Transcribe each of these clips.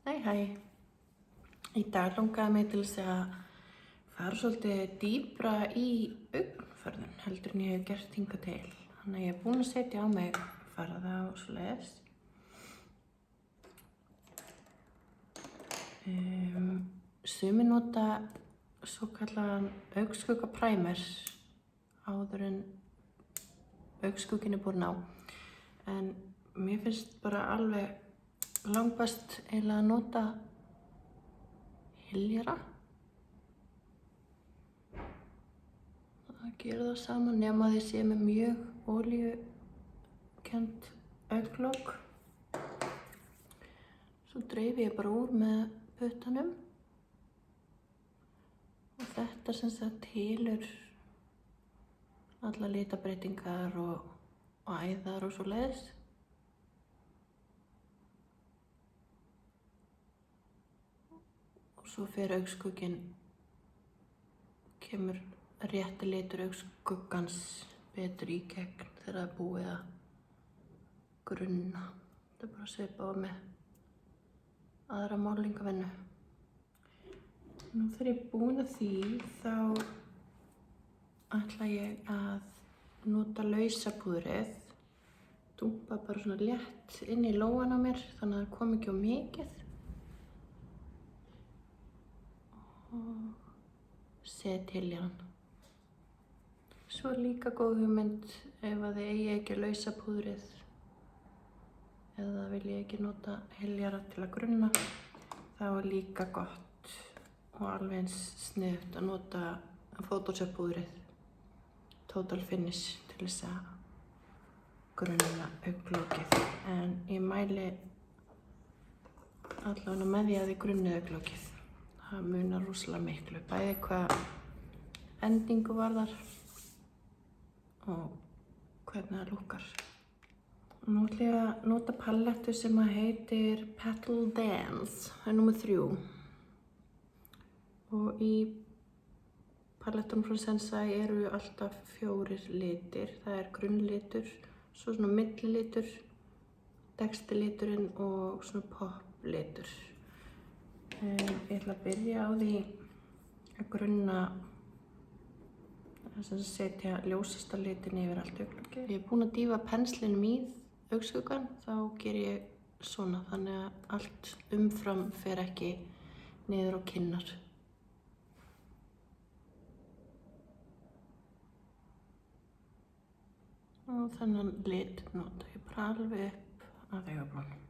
Hæ. Í dag langaði mig til þess að fara svolítið dýpra í augnförðun heldur en ég hef gert hingað til. Þannig að ég er búin að setja á mig farða og svoleiðis. Sumir nota svokallaðan augnskugga-primer áður en augnskugginn er búinn á. En mér finnst bara alveg langbest eiginlega að nota hyljara. Það gerir það sama nema því sé með mjög olíukennt augnlok. Svo dreifi ég bara úr með puttanum. Og þetta sem sagt hylur alla litabreytingar og æðar og svoleiðis. Og svo fer augnskugginn, kemur rétti litur augnskuggans betur í gegn þegar það er búið að grunna. Þetta er bara svipað á með aðra málingavinnu. Nú þegar ég er búin að því þá ætla ég að nota lausapúðrið. Dúmpa bara svona létt inn í lófan á mér þannig að það kom ekki á mikið. Og set hyljaran. Svo er líka góð hugmynd ef að þið eigi ekki lausapúðrið eða vilja ekki nota hyljara til að grunna, þá er líka gott og alveg eins sniðugt að nota Photoshop-púðrið Total Finish til þess að grunna augnlokið. En ég mæli allavega með því að þið grunnið augnlokið. Það munar rosalega miklu, bæði hvað endingu varðar og hvernig það lúkkar. Nú ætla ég að nota palettu sem heitir Petal Dance, það er númer 3. Og í palettunum frá Sensai eru alltaf 4 litir. Það er grunnlitur, svo svona millilitur, dexterliturinn og svona poplitur. Ég ætla að byrja á því að grunna, þess að setja ljósasta litin yfir allt augnlokið. Ég er búin að dýfa penslinum í augskuggann, þá ger ég svona þannig að allt umfram fer ekki niður á kinnar. Og þennan lit nota ég bara alveg upp að augabrúnum.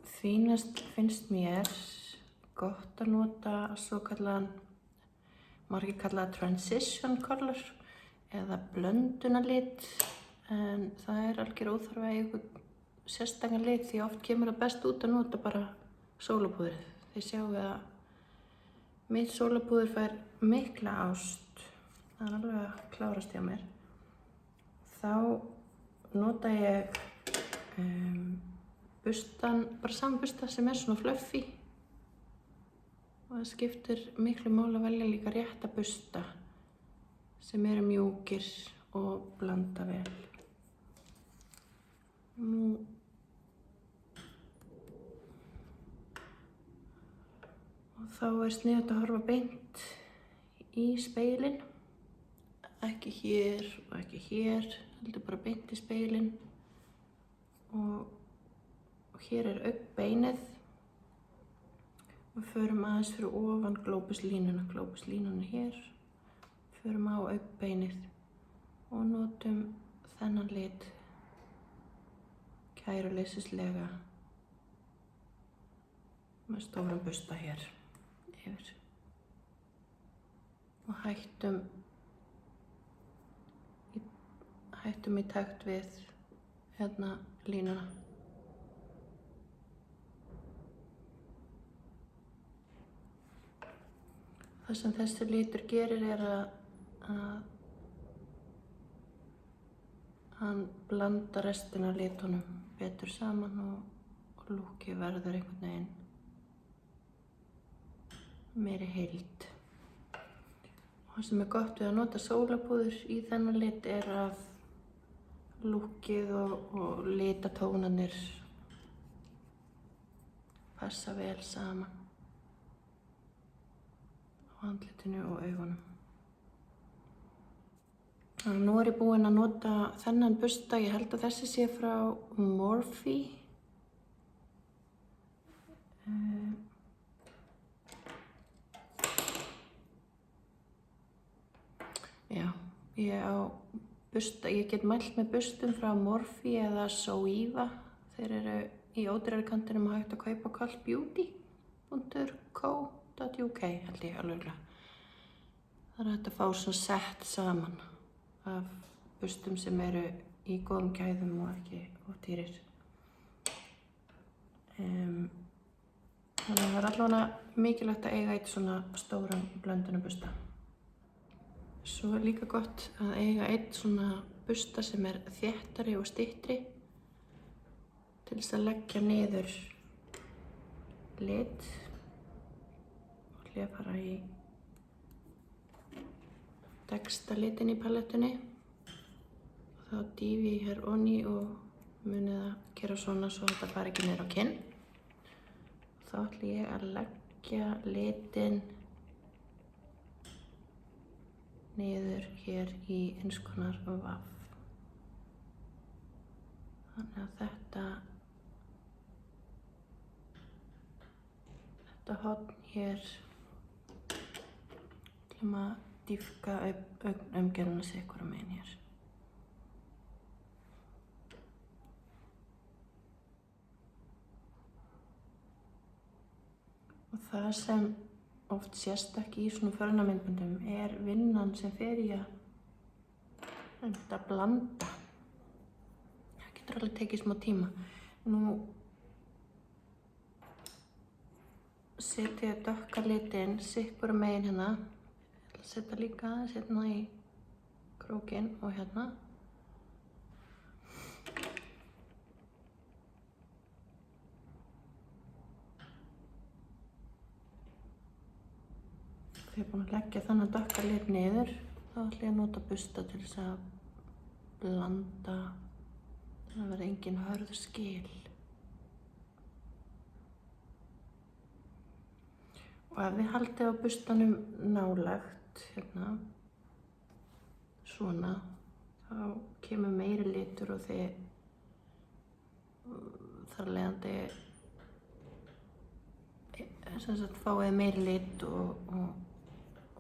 Því næst finnst mér gott að nota svokallaðan, margir kalla transition color eða blöndunarlit, en það er algjör óþarfa í einhvern sérstakan lit því oft kemur það best út að nota bara sólapúðrið. Þið sjáum að mitt sólapúður fær mikla ást, það er alveg að klárast hjá mér. Þá nota ég bustan, bara saman busta sem er svona fluffy. Og það skiptir miklu máli að velja líka rétta busta sem eru mjúkir og blanda vel. Og þá er sniðugt að horfa beint í spegilinn. Ekki hér og ekki hér, heldur bara beint í spegilinn. Og hér er augnbeinið. Við förum aðeins fyrir ofan glóbuslínuna. Glóbuslínuna er hér. Förum á augnbeinið og notum þennan lit kæruleysislega með stóran busta hér yfir. Og hættum í takt við hérna línuna. Það sem þessi litur gerir er að hann blanda restina af litunum betur saman og lúkið verður einhvern veginn meiri heild. Það sem gott við að nota sólapúður í þennan lit að lúkkið og litatónarnir passa vel saman á andlitinu og augunum. Nú ég búin að nota þennan bursta, ég held að þessi sé frá Morphe. Já, ég get mælt með burstum frá Morphe eða Zoeva. Þeir eru í ódýrari kantinum og hægt að kaupa cultbeauty.co.uk held ég alveg. Það hægt að fá svona sett saman af burstum sem eru í góðum gæðum og ekki of dýrir. Þannig að það allavega mikilvægt að eiga eitt svona stóran blöndunarbursta. Svo líka gott að eiga eitt svona bursta sem þéttari og styttri til þess að leggja niður lit og fara í dekksta litin í palettunni. Og þá dýfi ég hér onni og munið að gera svona svo þetta fari ekki niður á kinn. Þá ætla ég að leggja litin niður hér í eins konar vaff. Þannig að þetta horn hér ætlum að dýpka umgjörðina sig hvora megin hér. Og það sem oft sést ekki í svona förunarmyndböndum vinnan sem fer í að blanda. Það getur alveg tekið smá tíma. Nú setja ég dökka litinn sitt hvora megin hérna. Ég ætla að setja líka aðeins hérna í krókinn og hérna. Þegar ég er búin að leggja þannig dökka lit niður, þá ætla ég að nota bursta til þess að blanda þannig að verða engin hörð skil. Og ef þið haldið á burstanum nálægt, hérna, svona, þá kemur meiri litur og þið þar leiðandi fáið meiri lit og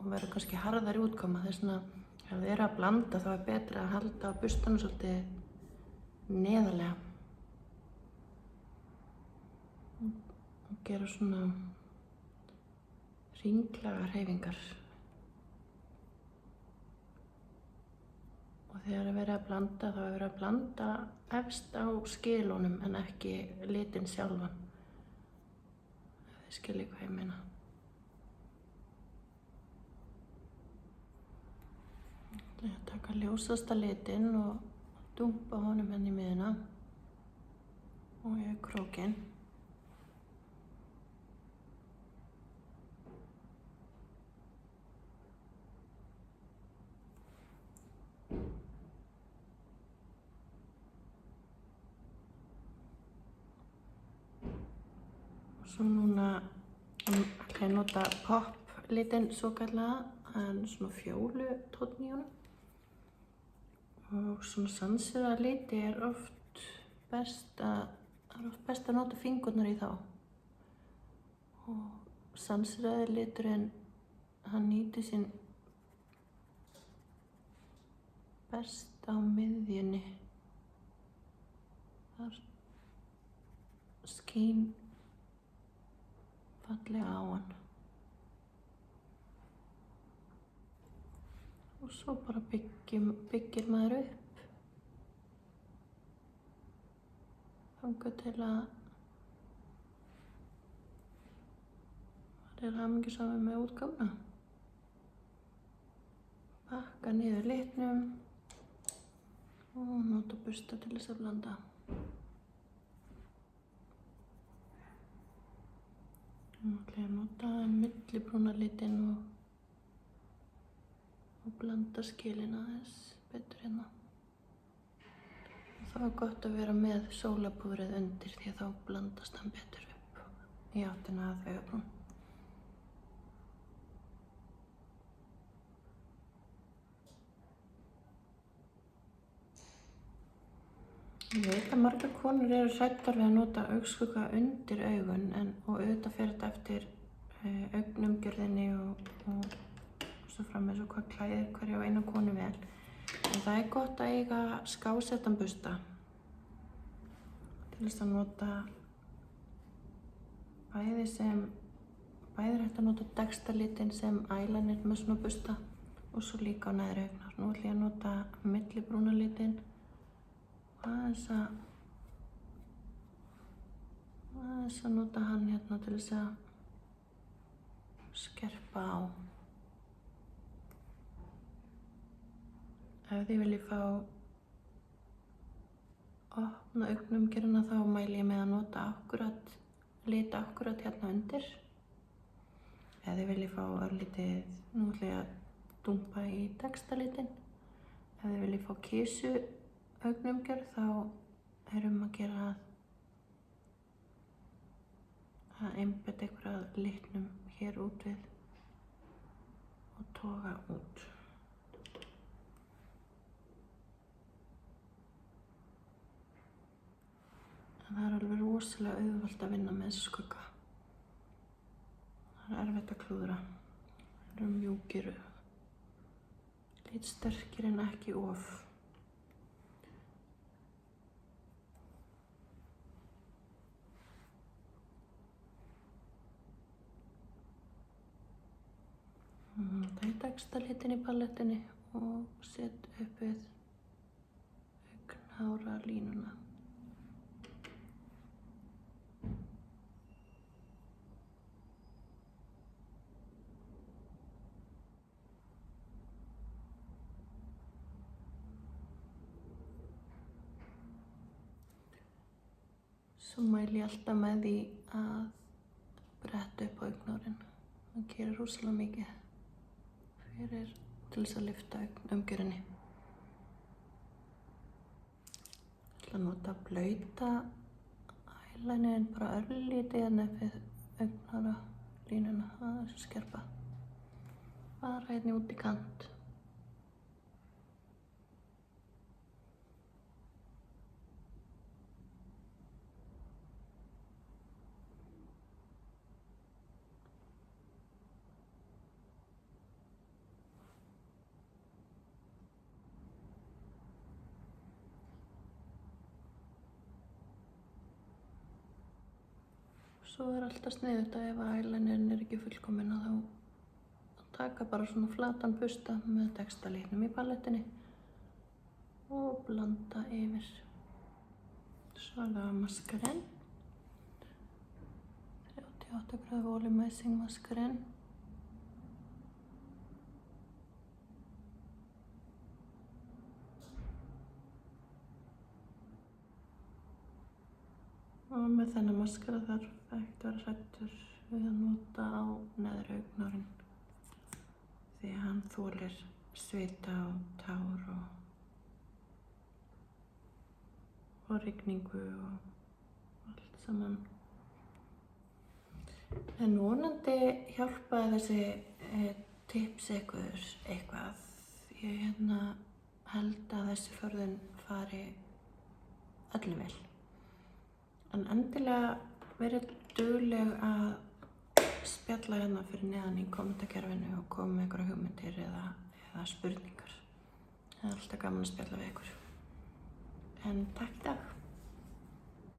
verður kannski harðari útkoma. Þess vegna ef þið eru að blanda þá betra að halda á burstanum svolítið neðarlega og gera svona hringlaga hreyfingar. Og þegar verið að blanda þá verið að blanda efst á skilunum en ekki litin sjálfan. Þið skiljið hvað ég meina. Ég ætla að taka ljósasta litinn og dumpa honum henni í miðjuna og í krókinn. Svo núna ætla ég að nota pop litinn svokallaða, en svona fjólutónn í honum. Og svona sanseraða liti oft best að nota fingurnar í þá. Og sanseraði liturinn, hann nýtir sín best á miðjunni. Þar skín fallega á hann. Og svo bara byggir maður upp þangað til að maður hamingjusamur með útgáfuna. Bakka niður litnum og nota bursta til þess að blanda. Nú ætla ég að nota millibrúna litinn og og blanda skilin aðeins betur hérna. Og þá er gott að vera með sólapúðrið undir því að þá blandast hann betur upp í áttina að augabrún. Ég veit að margar konur eru hræddar við að nota augskugga undir augun og auðvitað fer þetta eftir augnumgjörðinni og svo framvegis og hvað klæðir hverja á eina konu vel. En það er gott að eiga skásettan busta til þess að nota bæði er hægt að nota Dexta-litinn sem eyeliner með svona busta og svo líka á neðri augnar. Nú ætlum ég að nota millibrúnalitinn aðeins að nota hann hérna til þess að skerpa á. Ef þið viljið fá opna augnumgjörðina þá mæli ég með að nota lita akkurat hérna undir. Ef þið viljið fá örlítið, nú ætla ég að dumpa í Dexta-litinn. Ef þið viljið fá kisu augnumgjörð þá er að gera að einbetta ykkur að litnum hér út við og toga út. En það er alveg rosalega auðvelt að vinna með þessu skugga. Það er erfitt að klúðra. Það eru mjúkir, lít sterkir en ekki of. Það er Dexta-litinn í palettinni og set upp við augnháralínuna. Svo mæli ég alltaf með því að bretta upp augnárin. Það gerir rosalega mikið til þess að lyfta umgjörðinni. Ég ætla að nota blauta eyelinerinn bara örlítið hérna við augnháralínuna aðeins að skerpa. Bara hérna út í kant. Svo er alltaf sniðugt að ef eyelinerinn er ekki fullkominn að þá taka bara svona flatan busta með Dexta-litnum í palettinni og blanda yfir. Svo er það maskarinn. 38 gráðu volumizing maskarinn. Og með þennan maskara þarf ekki að vera hræddur við að nota á neðri augnárin því að hann þolir svita og tár og rigningu og allt saman. En vonandi hjálpaði þessi tips ykkur eitthvað. Ég held að þessi förðun fari öllum vel. En endilega verið dugleg að spjalla hérna fyrir neðan í kommentakerfinu og koma með einhverja hugmyndir eða spurningar. Það er alltaf gaman að spjalla við ykkur. En takk í dag.